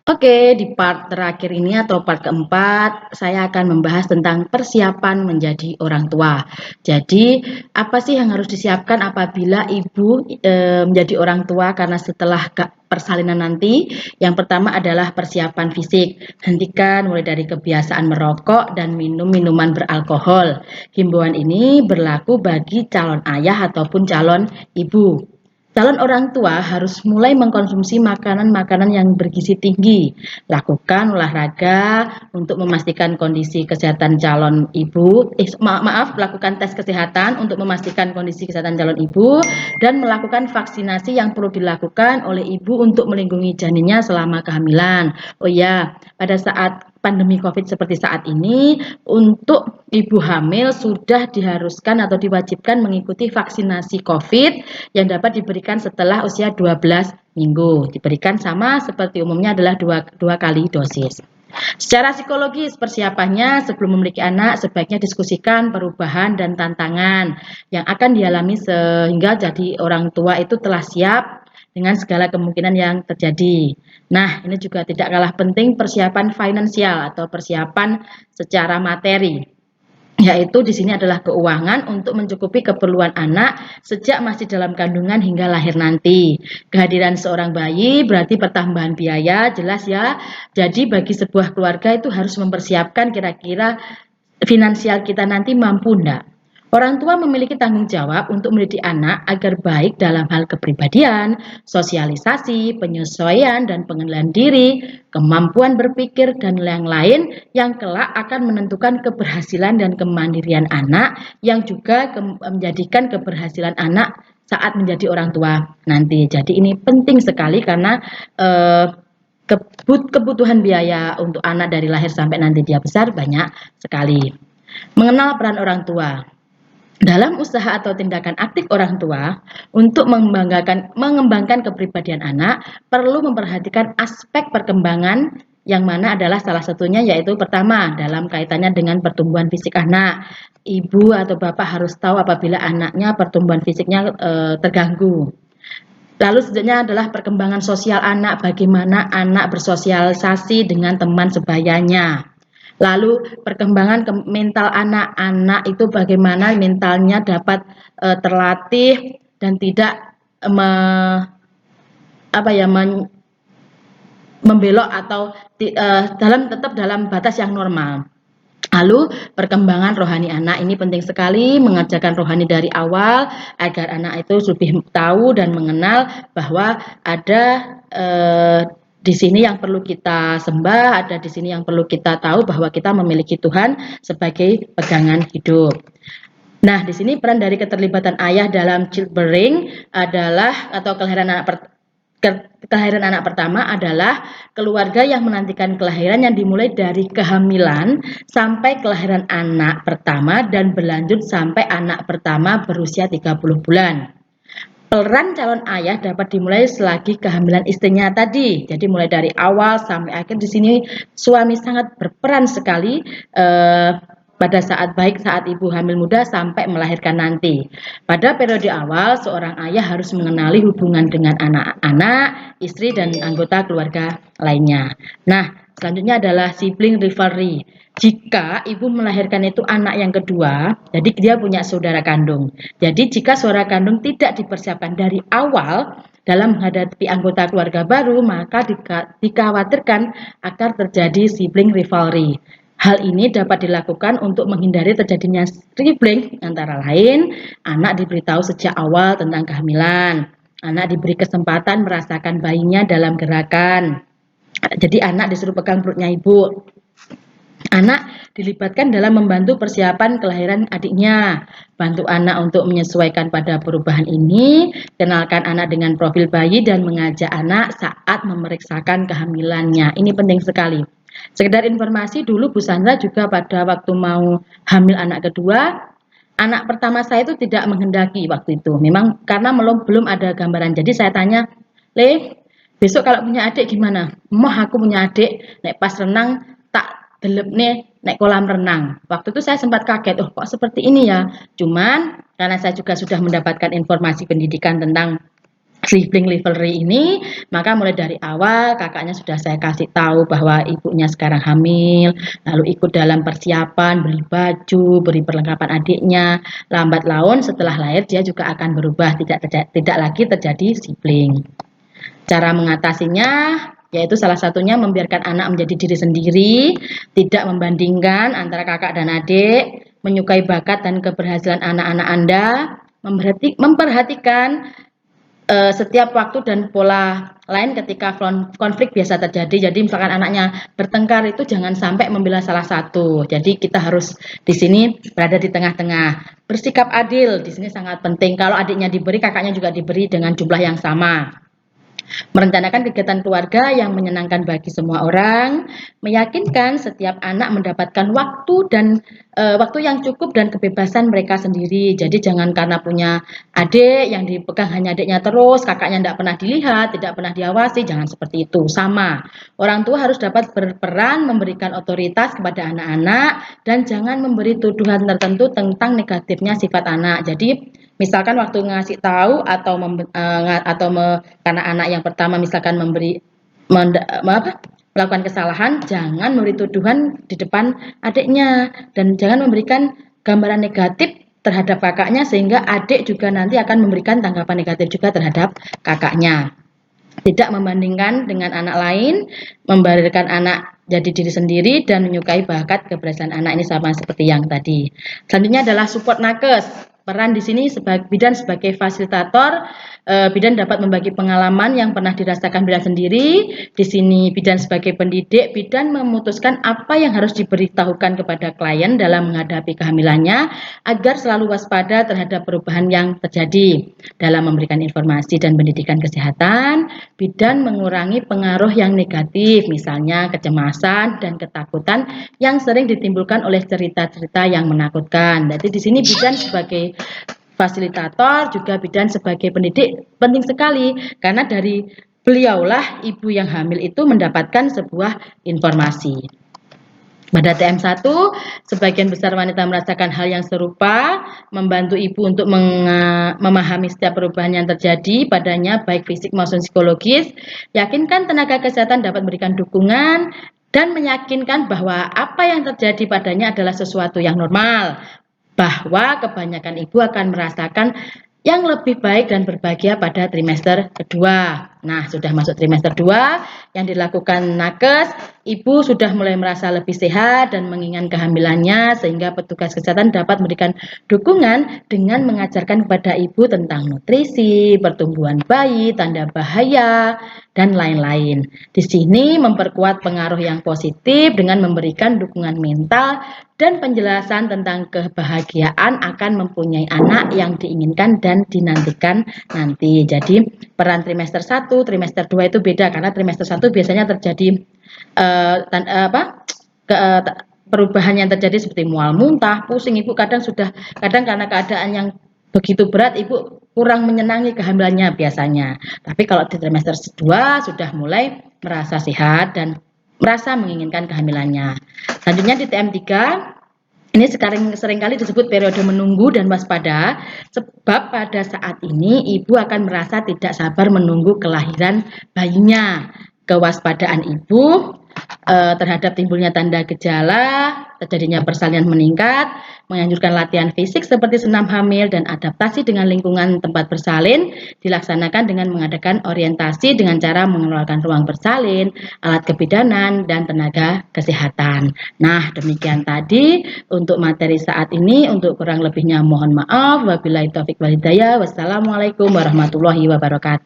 Oke, di part terakhir ini atau part keempat, saya akan membahas tentang persiapan menjadi orang tua. Jadi, apa sih yang harus disiapkan apabila ibu menjadi orang tua karena setelah persalinan nanti? Yang pertama adalah persiapan fisik. Hentikan mulai dari kebiasaan merokok dan minum minuman beralkohol. Himbauan ini berlaku bagi calon ayah ataupun calon ibu. Calon orang tua harus mulai mengkonsumsi makanan-makanan yang bergizi tinggi. Lakukan olahraga untuk memastikan kondisi kesehatan calon ibu. Maaf, lakukan tes kesehatan untuk memastikan kondisi kesehatan calon ibu dan melakukan vaksinasi yang perlu dilakukan oleh ibu untuk melindungi janinnya selama kehamilan. Oh ya, pada saat pandemi COVID seperti saat ini, untuk ibu hamil sudah diharuskan atau diwajibkan mengikuti vaksinasi COVID yang dapat diberikan setelah usia 12 minggu. Diberikan sama seperti umumnya adalah dua kali dosis. Secara psikologis, persiapannya sebelum memiliki anak sebaiknya diskusikan perubahan dan tantangan yang akan dialami sehingga jadi orang tua itu telah siap dengan segala kemungkinan yang terjadi. Nah, ini juga tidak kalah penting persiapan finansial atau persiapan secara materi, yaitu di sini adalah keuangan untuk mencukupi keperluan anak sejak masih dalam kandungan hingga lahir nanti. Kehadiran seorang bayi berarti pertambahan biaya, jelas ya. Jadi bagi sebuah keluarga itu harus mempersiapkan kira-kira finansial kita nanti mampu enggak. Orang tua memiliki tanggung jawab untuk mendidik anak agar baik dalam hal kepribadian, sosialisasi, penyesuaian, dan pengenalan diri, kemampuan berpikir, dan yang lain yang kelak akan menentukan keberhasilan dan kemandirian anak yang juga menjadikan keberhasilan anak saat menjadi orang tua nanti. Jadi ini penting sekali karena kebutuhan biaya untuk anak dari lahir sampai nanti dia besar banyak sekali. Mengenal peran orang tua. Dalam usaha atau tindakan aktif orang tua untuk mengembangkan kepribadian anak, perlu memperhatikan aspek perkembangan yang mana adalah salah satunya yaitu pertama dalam kaitannya dengan pertumbuhan fisik anak. Ibu atau bapak harus tahu apabila anaknya pertumbuhan fisiknya terganggu. Lalu selanjutnya adalah perkembangan sosial anak, bagaimana anak bersosialisasi dengan teman sebayanya. Lalu perkembangan mental anak-anak itu bagaimana mentalnya dapat terlatih dan tidak me, apa ya membelok atau tetap dalam batas yang normal. Lalu perkembangan rohani anak ini penting sekali, mengajarkan rohani dari awal agar anak itu lebih tahu dan mengenal bahwa ada di sini yang perlu kita sembah, ada di sini yang perlu kita tahu bahwa kita memiliki Tuhan sebagai pegangan hidup. Nah, di sini peran dari keterlibatan ayah dalam childbearing adalah atau kelahiran anak pertama adalah keluarga yang menantikan kelahiran yang dimulai dari kehamilan sampai kelahiran anak pertama dan berlanjut sampai anak pertama berusia 30 bulan. Peran calon ayah dapat dimulai selagi kehamilan istrinya tadi. Jadi mulai dari awal sampai akhir di sini suami sangat berperan sekali pada saat ibu hamil muda sampai melahirkan nanti. Pada periode awal, seorang ayah harus mengenali hubungan dengan anak-anak, istri, dan anggota keluarga lainnya. Nah, selanjutnya adalah sibling rivalry. Jika ibu melahirkan itu anak yang kedua, jadi dia punya saudara kandung. Jadi jika saudara kandung tidak dipersiapkan dari awal dalam menghadapi anggota keluarga baru, maka dikhawatirkan akan terjadi sibling rivalry. Hal ini dapat dilakukan untuk menghindari terjadinya sibling, antara lain anak diberitahu sejak awal tentang kehamilan, anak diberi kesempatan merasakan bayinya dalam gerakan. Jadi anak disuruh pegang perutnya ibu. Anak dilibatkan dalam membantu persiapan kelahiran adiknya, bantu anak untuk menyesuaikan pada perubahan ini, kenalkan anak dengan profil bayi dan mengajak anak saat memeriksakan kehamilannya. Ini penting sekali. Sekedar informasi, dulu Bu Sandra juga pada waktu mau hamil anak kedua, anak pertama saya itu tidak menghendaki waktu itu. Memang karena belum ada gambaran. Jadi saya tanya, "Le, besok kalau punya adik gimana?" "Mah aku punya adik, nek pas renang tak delep nih naik kolam renang." Waktu itu saya sempat kaget, oh kok seperti ini ya. Cuman karena saya juga sudah mendapatkan informasi pendidikan tentang sibling rivalry ini, maka mulai dari awal kakaknya sudah saya kasih tahu bahwa ibunya sekarang hamil, lalu ikut dalam persiapan, beli baju, beri perlengkapan adiknya. Lambat laun setelah lahir dia juga akan berubah, tidak lagi terjadi sibling. Cara mengatasinya yaitu salah satunya membiarkan anak menjadi diri sendiri, tidak membandingkan antara kakak dan adik, menyukai bakat dan keberhasilan anak-anak Anda, memperhatikan setiap waktu dan pola lain ketika konflik biasa terjadi. Jadi misalkan anaknya bertengkar itu jangan sampai membela salah satu. Jadi kita harus di sini berada di tengah-tengah. Bersikap adil di sini sangat penting. Kalau adiknya diberi, kakaknya juga diberi dengan jumlah yang sama. Merencanakan kegiatan keluarga yang menyenangkan bagi semua orang, meyakinkan setiap anak mendapatkan waktu dan waktu yang cukup dan kebebasan mereka sendiri. Jadi jangan karena punya adik yang dipegang hanya adiknya terus, kakaknya tidak pernah dilihat, tidak pernah diawasi, jangan seperti itu. Sama, orang tua harus dapat berperan memberikan otoritas kepada anak-anak dan jangan memberi tuduhan tertentu tentang negatifnya sifat anak. Jadi misalkan waktu ngasih tahu atau karena anak yang pertama misalkan melakukan kesalahan, jangan memberi tuduhan di depan adiknya dan jangan memberikan gambaran negatif terhadap kakaknya sehingga adik juga nanti akan memberikan tanggapan negatif juga terhadap kakaknya. Tidak membandingkan dengan anak lain, membiarkan anak jadi diri sendiri dan menyukai bakat keberhasilan anak ini sama seperti yang tadi. Selanjutnya adalah support nakes. Peran di sini bidan sebagai fasilitator, bidan dapat membagi pengalaman yang pernah dirasakan bidan sendiri. Di sini bidan sebagai pendidik, bidan memutuskan apa yang harus diberitahukan kepada klien dalam menghadapi kehamilannya agar selalu waspada terhadap perubahan yang terjadi. Dalam memberikan informasi dan pendidikan kesehatan, bidan mengurangi pengaruh yang negatif, misalnya kecemasan dan ketakutan yang sering ditimbulkan oleh cerita-cerita yang menakutkan. Jadi di sini bidan sebagai fasilitator, juga bidan sebagai pendidik penting sekali karena dari beliaulah ibu yang hamil itu mendapatkan sebuah informasi. Pada TM1, sebagian besar wanita merasakan hal yang serupa, membantu ibu untuk memahami setiap perubahan yang terjadi padanya, baik fisik maupun psikologis. Yakinkan tenaga kesehatan dapat memberikan dukungan dan meyakinkan bahwa apa yang terjadi padanya adalah sesuatu yang normal, bahwa kebanyakan ibu akan merasakan yang lebih baik dan berbahagia pada trimester kedua. Nah, sudah masuk trimester 2, yang dilakukan nakes, ibu sudah mulai merasa lebih sehat dan mengingat kehamilannya sehingga petugas kesehatan dapat memberikan dukungan dengan mengajarkan kepada ibu tentang nutrisi, pertumbuhan bayi, tanda bahaya, dan lain-lain. Di sini memperkuat pengaruh yang positif dengan memberikan dukungan mental dan penjelasan tentang kebahagiaan akan mempunyai anak yang diinginkan dan dinantikan nanti. Jadi peran trimester 1, trimester 2 itu beda karena trimester 1 biasanya terjadi perubahan yang terjadi seperti mual muntah, pusing, ibu kadang karena keadaan yang begitu berat ibu kurang menyenangi kehamilannya biasanya. Tapi kalau di trimester 2 sudah mulai merasa sehat dan merasa menginginkan kehamilannya. Selanjutnya di TM3 ini seringkali disebut periode menunggu dan waspada, sebab pada saat ini ibu akan merasa tidak sabar menunggu kelahiran bayinya. Kewaspadaan ibu terhadap timbulnya tanda gejala, terjadinya persalinan meningkat, menganjurkan latihan fisik seperti senam hamil dan adaptasi dengan lingkungan tempat bersalin, dilaksanakan dengan mengadakan orientasi dengan cara mengeluarkan ruang bersalin, alat kebidanan, dan tenaga kesehatan. Nah, demikian tadi untuk materi saat ini. Untuk kurang lebihnya mohon maaf. Wabillahi taufiq wal hidayah. Wassalamualaikum warahmatullahi wabarakatuh.